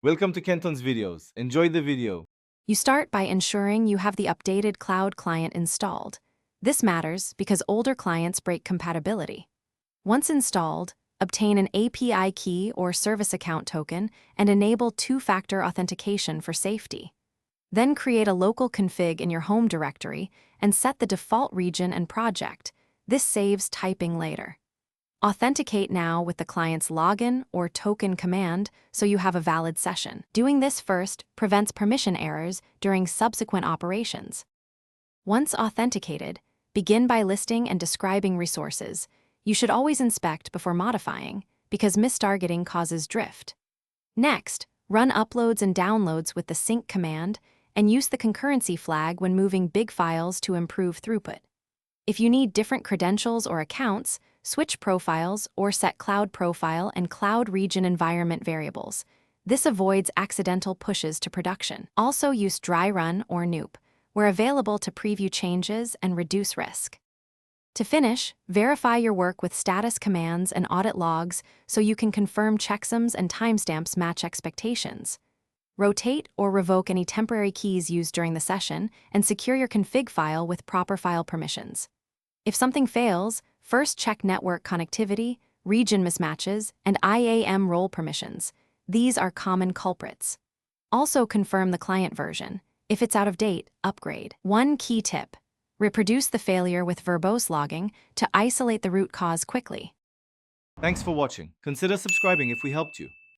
Welcome to Kenton's videos. Enjoy the video. You start by ensuring you have the updated cloud client installed. This matters because older clients break compatibility. Once installed, obtain an API key or service account token and enable two-factor authentication for safety. Then create a local config in your home directory and set the default region and project. This saves typing later. Authenticate now with the client's login or token command so you have a valid session. Doing this first prevents permission errors during subsequent operations. Once authenticated, begin by listing and describing resources. You should always inspect before modifying, because mistargeting causes drift. Next, run uploads and downloads with the sync command and use the concurrency flag when moving big files to improve throughput. If you need different credentials or accounts, switch profiles or set cloud profile and cloud region environment variables. This avoids accidental pushes to production. Also use dry run or noop, where available to preview changes and reduce risk. To finish, verify your work with status commands and audit logs so you can confirm checksums and timestamps match expectations. Rotate or revoke any temporary keys used during the session and secure your config file with proper file permissions. If something fails, first check network connectivity, region mismatches, and IAM role permissions. These are common culprits. Also confirm the client version. If it's out of date, upgrade. One key tip: reproduce the failure with verbose logging to isolate the root cause quickly. Thanks for watching. Consider subscribing if we helped you.